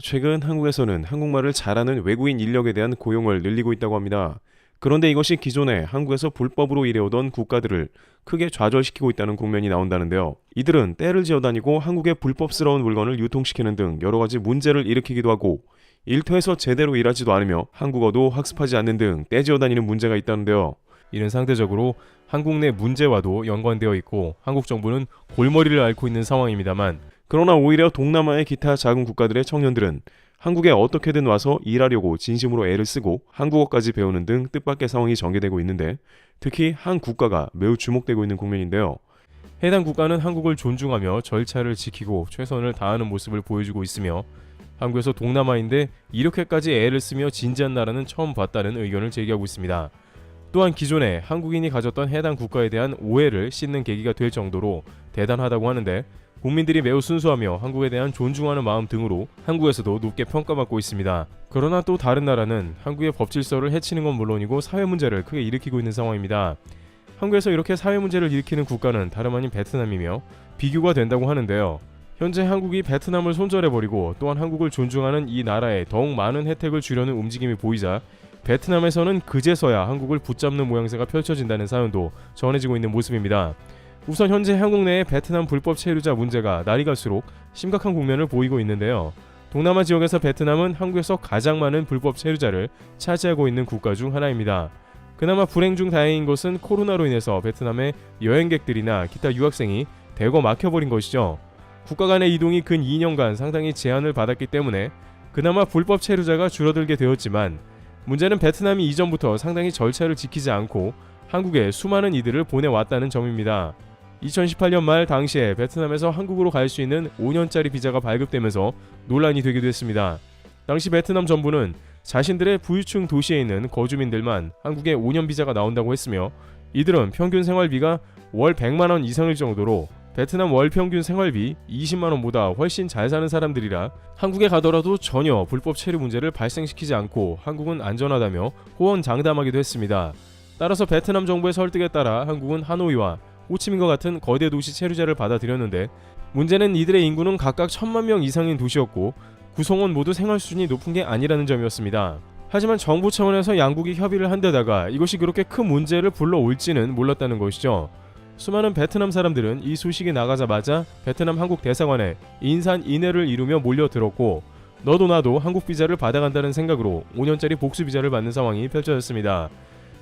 최근 한국에서는 한국말을 잘하는 외국인 인력에 대한 고용을 늘리고 있다고 합니다. 그런데 이것이 기존에 한국에서 불법으로 일해오던 국가들을 크게 좌절시키고 있다는 국면이 나온다는데요. 이들은 때를 지어다니고 한국의 불법스러운 물건을 유통시키는 등 여러 가지 문제를 일으키기도 하고 일터에서 제대로 일하지도 않으며 한국어도 학습하지 않는 등 떼지어다니는 문제가 있다는데요. 이는 상대적으로 한국 내 문제와도 연관되어 있고 한국 정부는 골머리를 앓고 있는 상황입니다만, 그러나 오히려 동남아의 기타 작은 국가들의 청년들은 한국에 어떻게든 와서 일하려고 진심으로 애를 쓰고 한국어까지 배우는 등 뜻밖의 상황이 전개되고 있는데, 특히 한 국가가 매우 주목되고 있는 국면인데요. 해당 국가는 한국을 존중하며 절차를 지키고 최선을 다하는 모습을 보여주고 있으며, 한국에서 동남아인데 이렇게까지 애를 쓰며 진지한 나라는 처음 봤다는 의견을 제기하고 있습니다. 또한 기존에 한국인이 가졌던 해당 국가에 대한 오해를 씻는 계기가 될 정도로 대단하다고 하는데, 국민들이 매우 순수하며 한국에 대한 존중하는 마음 등으로 한국에서도 높게 평가받고 있습니다. 그러나 또 다른 나라는 한국의 법 질서를 해치는 건 물론이고 사회 문제를 크게 일으키고 있는 상황입니다. 한국에서 이렇게 사회 문제를 일으키는 국가는 다름 아닌 베트남이며 비교가 된다고 하는데요. 현재 한국이 베트남을 손절해버리고 또한 한국을 존중하는 이 나라에 더욱 많은 혜택을 주려는 움직임이 보이자 베트남에서는 그제서야 한국을 붙잡는 모양새가 펼쳐진다는 사연도 전해지고 있는 모습입니다. 우선 현재 한국 내의 베트남 불법 체류자 문제가 날이 갈수록 심각한 국면을 보이고 있는데요. 동남아 지역에서 베트남은 한국에서 가장 많은 불법 체류자를 차지하고 있는 국가 중 하나입니다. 그나마 불행 중 다행인 것은 코로나로 인해서 베트남의 여행객들이나 기타 유학생이 대거 막혀버린 것이죠. 국가 간의 이동이 근 2년간 상당히 제한을 받았기 때문에 그나마 불법 체류자가 줄어들게 되었지만, 문제는 베트남이 이전부터 상당히 절차를 지키지 않고 한국에 수많은 이들을 보내왔다는 점입니다. 2018년 말 당시에 베트남에서 한국으로 갈 수 있는 5년짜리 비자가 발급되면서 논란이 되기도 했습니다. 당시 베트남 정부는 자신들의 부유층 도시에 있는 거주민들만 한국에 5년 비자가 나온다고 했으며, 이들은 평균 생활비가 월 100만원 이상일 정도로 베트남 월 평균 생활비 20만원보다 훨씬 잘 사는 사람들이라 한국에 가더라도 전혀 불법 체류 문제를 발생시키지 않고 한국은 안전하다며 호언장담하기도 했습니다. 따라서 베트남 정부의 설득에 따라 한국은 하노이와 호치민과 같은 거대 도시 체류자를 받아들였는데, 문제는 이들의 인구는 각각 1000만 명 이상인 도시였고 구성원 모두 생활 수준이 높은 게 아니라는 점이었습니다. 하지만 정부 차원에서 양국이 협의를 한 데다가 이것이 그렇게 큰 문제를 불러올지는 몰랐다는 것이죠. 수많은 베트남 사람들은 이 소식이 나가자마자 베트남 한국 대사관에 인산인해를 이루며 몰려들었고, 너도 나도 한국 비자를 받아간다는 생각으로 5년짜리 복수 비자를 받는 상황이 펼쳐졌습니다.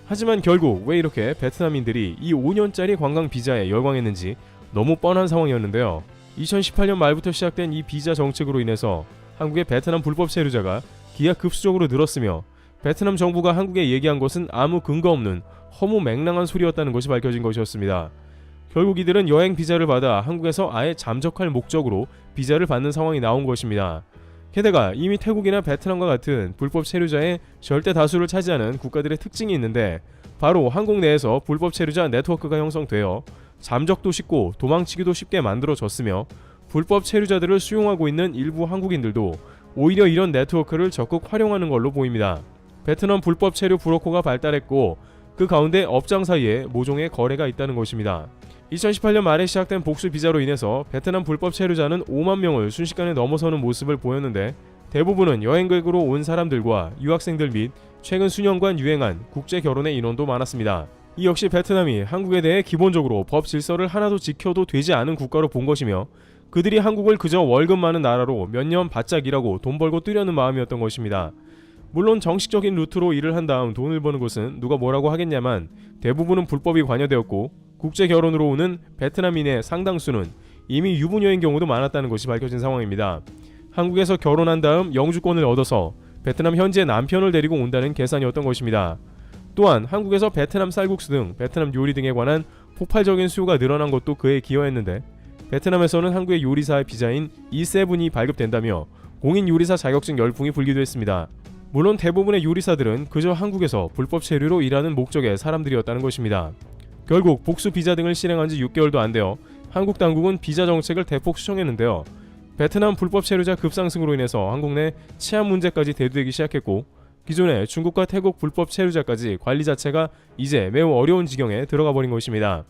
하지만 결국 왜 이렇게 베트남인들이 이 5년짜리 관광 비자에 열광했는지 너무 뻔한 상황이었는데요. 2018년 말부터 시작된 이 비자 정책으로 인해서 한국의 베트남 불법 체류자가 기하급수적으로 늘었으며, 베트남 정부가 한국에 얘기한 것은 아무 근거 없는 허무맹랑한 소리였다는 것이 밝혀진 것이었습니다. 결국 이들은 여행 비자를 받아 한국에서 아예 잠적할 목적으로 비자를 받는 상황이 나온 것입니다. 게다가 이미 태국이나 베트남과 같은 불법 체류자의 절대 다수를 차지하는 국가들의 특징이 있는데, 바로 한국 내에서 불법 체류자 네트워크가 형성되어 잠적도 쉽고 도망치기도 쉽게 만들어졌으며, 불법 체류자들을 수용하고 있는 일부 한국인들도 오히려 이런 네트워크를 적극 활용하는 걸로 보입니다. 베트남 불법 체류 브로커가 발달했고 그 가운데 업장 사이에 모종의 거래가 있다는 것입니다. 2018년 말에 시작된 복수 비자로 인해서 베트남 불법 체류자는 5만 명을 순식간에 넘어서는 모습을 보였는데, 대부분은 여행객으로 온 사람들과 유학생들 및 최근 수년간 유행한 국제 결혼의 인원도 많았습니다. 이 역시 베트남이 한국에 대해 기본적으로 법 질서를 하나도 지켜도 되지 않은 국가로 본 것이며, 그들이 한국을 그저 월급 많은 나라로 몇 년 바짝 일하고 돈 벌고 뜨려는 마음이었던 것입니다. 물론 정식적인 루트로 일을 한 다음 돈을 버는 것은 누가 뭐라고 하겠냐만, 대부분은 불법이 관여되었고 국제 결혼으로 오는 베트남인의 상당수는 이미 유부녀인 경우도 많았다는 것이 밝혀진 상황입니다. 한국에서 결혼한 다음 영주권을 얻어서 베트남 현지의 남편을 데리고 온다는 계산이었던 것입니다. 또한 한국에서 베트남 쌀국수 등 베트남 요리 등에 관한 폭발적인 수요가 늘어난 것도 그에 기여했는데, 베트남에서는 한국의 요리사의 비자인 E7이 발급된다며 공인 요리사 자격증 열풍이 불기도 했습니다. 물론 대부분의 요리사들은 그저 한국에서 불법 체류로 일하는 목적의 사람들이었다는 것입니다. 결국 복수 비자 등을 실행한 지 6개월도 안 되어 한국 당국은 비자 정책을 대폭 수정했는데요. 베트남 불법 체류자 급상승으로 인해서 한국 내 치안 문제까지 대두되기 시작했고, 기존의 중국과 태국 불법 체류자까지 관리 자체가 이제 매우 어려운 지경에 들어가 버린 것입니다.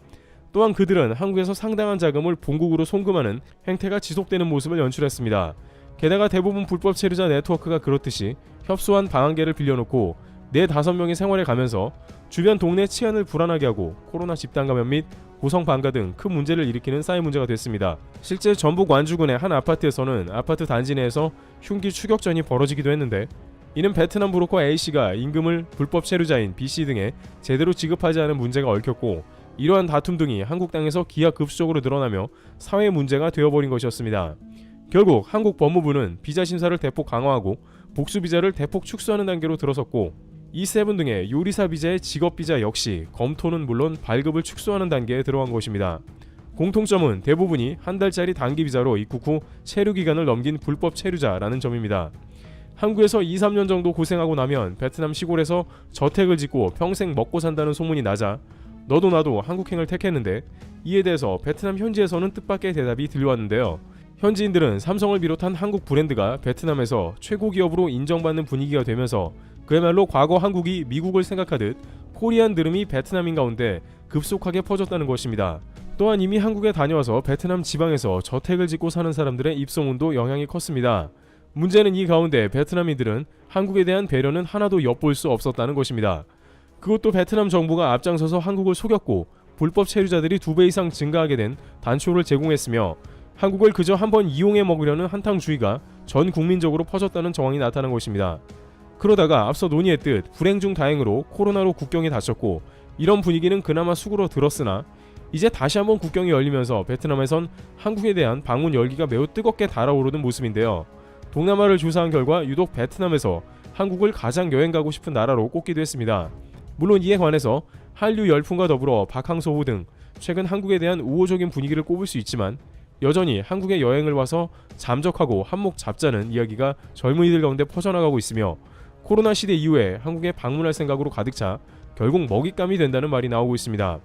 또한 그들은 한국에서 상당한 자금을 본국으로 송금하는 행태가 지속되는 모습을 연출했습니다. 게다가 대부분 불법 체류자 네트워크가 그렇듯이 협소한 방 한 개를 빌려놓고 4-5명이 생활해 가면서 주변 동네 치안을 불안하게 하고 코로나 집단 감염 및 고성 방가 등 큰 문제를 일으키는 사회 문제가 됐습니다. 실제 전북 완주군의 한 아파트에서는 아파트 단지 내에서 흉기 추격전이 벌어지기도 했는데, 이는 베트남 브로커 A씨가 임금을 불법 체류자인 B씨 등에 제대로 지급하지 않은 문제가 얽혔고, 이러한 다툼 등이 한국 땅에서 기하급수적으로 늘어나며 사회 문제가 되어버린 것이었습니다. 결국 한국 법무부는 비자 심사를 대폭 강화하고 복수 비자를 대폭 축소하는 단계로 들어섰고, E7 등의 요리사 비자의 직업 비자 역시 검토는 물론 발급을 축소하는 단계에 들어간 것입니다. 공통점은 대부분이 한 달짜리 단기 비자로 입국 후 체류 기간을 넘긴 불법 체류자라는 점입니다. 한국에서 2-3년 정도 고생하고 나면 베트남 시골에서 저택을 짓고 평생 먹고 산다는 소문이 나자 너도 나도 한국행을 택했는데, 이에 대해서 베트남 현지에서는 뜻밖의 대답이 들려왔는데요. 현지인들은 삼성을 비롯한 한국 브랜드가 베트남에서 최고 기업으로 인정받는 분위기가 되면서 그야말로 과거 한국이 미국을 생각하듯 코리안 드림이 베트남인 가운데 급속하게 퍼졌다는 것입니다. 또한 이미 한국에 다녀와서 베트남 지방에서 저택을 짓고 사는 사람들의 입소문도 영향이 컸습니다. 문제는 이 가운데 베트남인들은 한국에 대한 배려는 하나도 엿볼 수 없었다는 것입니다. 그것도 베트남 정부가 앞장서서 한국을 속였고 불법 체류자들이 2배 이상 증가하게 된 단초를 제공했으며, 한국을 그저 한번 이용해 먹으려는 한탕주의가 전 국민적으로 퍼졌다는 정황이 나타난 것입니다. 그러다가 앞서 논의했듯 불행 중 다행으로 코로나로 국경이 닫혔고, 이런 분위기는 그나마 수그러들었으나 이제 다시 한번 국경이 열리면서 베트남에선 한국에 대한 방문 열기가 매우 뜨겁게 달아오르는 모습인데요. 동남아를 조사한 결과 유독 베트남에서 한국을 가장 여행 가고 싶은 나라로 꼽기도 했습니다. 물론 이에 관해서 한류 열풍과 더불어 박항서호 등 최근 한국에 대한 우호적인 분위기를 꼽을 수 있지만, 여전히 한국에 여행을 와서 잠적하고 한몫 잡자는 이야기가 젊은이들 가운데 퍼져나가고 있으며, 코로나 시대 이후에 한국에 방문할 생각으로 가득 차 결국 먹잇감이 된다는 말이 나오고 있습니다.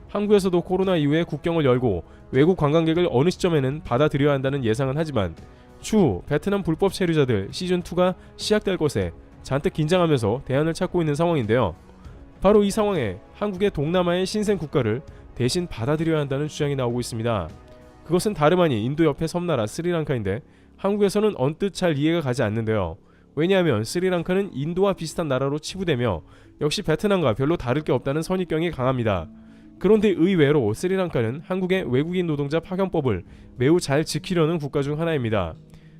한국에서도 코로나 이후에 국경을 열고 외국 관광객을 어느 시점에는 받아들여야 한다는 예상은 하지만, 추후 베트남 불법 체류자들 시즌2가 시작될 것에 잔뜩 긴장하면서 대안을 찾고 있는 상황인데요. 바로 이 상황에 한국의 동남아의 신생 국가를 대신 받아들여야 한다는 주장이 나오고 있습니다. 그것은 다름 아닌 인도 옆의 섬나라 스리랑카인데, 한국에서는 언뜻 잘 이해가 가지 않는데요. 왜냐하면 스리랑카는 인도와 비슷한 나라로 치부되며 역시 베트남과 별로 다를 게 없다는 선입견이 강합니다. 그런데 의외로 스리랑카는 한국의 외국인 노동자 파견법을 매우 잘 지키려는 국가 중 하나입니다.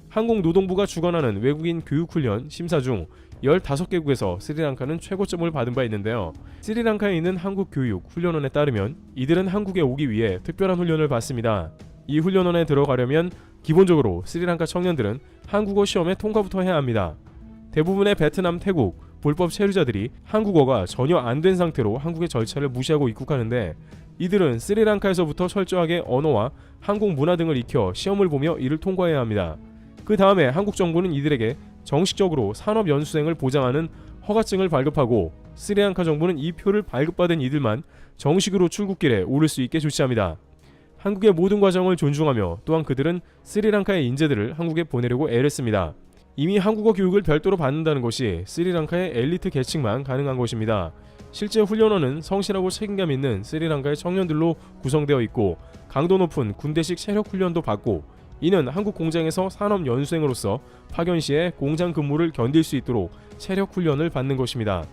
한국노동부가 주관하는 외국인 교육훈련 심사 중 15개국에서 스리랑카는 최고점을 받은 바 있는데요. 스리랑카에 있는 한국교육훈련원에 따르면 이들은 한국에 오기 위해 특별한 훈련을 받습니다. 이 훈련원에 들어가려면 기본적으로 스리랑카 청년들은 한국어 시험에 통과부터 해야 합니다. 대부분의 베트남, 태국 불법 체류자들이 한국어가 전혀 안 된 상태로 한국의 절차를 무시하고 입국하는데, 이들은 스리랑카에서부터 철저하게 언어와 한국 문화 등을 익혀 시험을 보며 이를 통과해야 합니다. 그 다음에 한국 정부는 이들에게 정식적으로 산업연수생을 보장하는 허가증을 발급하고, 스리랑카 정부는 이 표를 발급받은 이들만 정식으로 출국길에 오를 수 있게 조치합니다. 한국의 모든 과정을 존중하며 또한 그들은 스리랑카의 인재들을 한국에 보내려고 애를 씁니다. 이미 한국어 교육을 별도로 받는다는 것이 스리랑카의 엘리트 계층만 가능한 것입니다. 실제 훈련원은 성실하고 책임감 있는 스리랑카의 청년들로 구성되어 있고, 강도 높은 군대식 체력 훈련도 받고, 이는 한국 공장에서 산업연수생으로서 파견 시에 공장 근무를 견딜 수 있도록 체력 훈련을 받는 것입니다.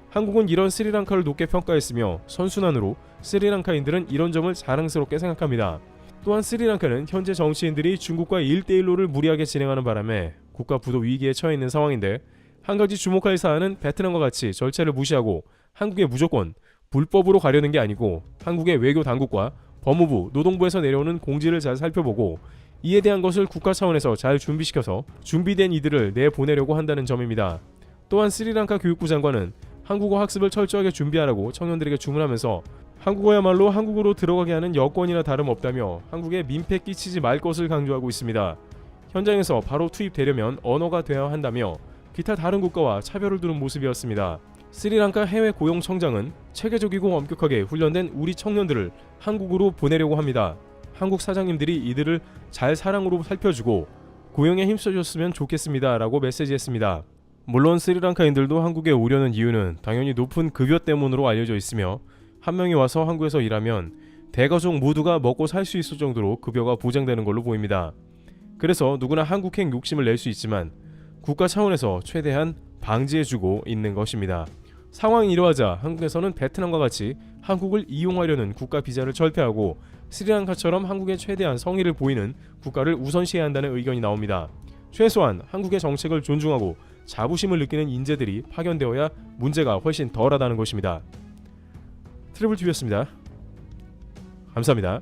한국은 이런 스리랑카를 높게 평가했으며 선순환으로 스리랑카인들은 이런 점을 자랑스럽게 생각합니다. 또한 스리랑카는 현재 정치인들이 중국과 1대1로를 무리하게 진행하는 바람에 국가 부도 위기에 처해 있는 상황인데, 한 가지 주목할 사안은 베트남과 같이 절차를 무시하고 한국에 무조건 불법으로 가려는 게 아니고, 한국의 외교 당국과 법무부, 노동부에서 내려오는 공지를 잘 살펴보고 이에 대한 것을 국가 차원에서 잘 준비시켜서 준비된 이들을 내보내려고 한다는 점입니다. 또한 스리랑카 교육부 장관은 한국어 학습을 철저하게 준비하라고 청년들에게 주문하면서, 한국어야말로 한국으로 들어가게 하는 여권이나 다름없다며 한국에 민폐 끼치지 말 것을 강조하고 있습니다. 현장에서 바로 투입되려면 언어가 되어야 한다며 기타 다른 국가와 차별을 두는 모습이었습니다. 스리랑카 해외 고용청장은 체계적이고 엄격하게 훈련된 우리 청년들을 한국으로 보내려고 합니다. 한국 사장님들이 이들을 잘 사랑으로 살펴주고 고용에 힘써줬으면 좋겠습니다 라고 메시지했습니다. 물론 스리랑카인들도 한국에 오려는 이유는 당연히 높은 급여 때문으로 알려져 있으며, 한 명이 와서 한국에서 일하면 대가족 모두가 먹고 살 수 있을 정도로 급여가 보장되는 걸로 보입니다. 그래서 누구나 한국행 욕심을 낼 수 있지만 국가 차원에서 최대한 방지해주고 있는 것입니다. 상황이 이러하자 한국에서는 베트남과 같이 한국을 이용하려는 국가 비자를 철폐하고 스리랑카처럼 한국에 최대한 성의를 보이는 국가를 우선시해야 한다는 의견이 나옵니다. 최소한 한국의 정책을 존중하고 자부심을 느끼는 인재들이 파견되어야 문제가 훨씬 덜하다는 것입니다. 트리블TV였습니다. 감사합니다.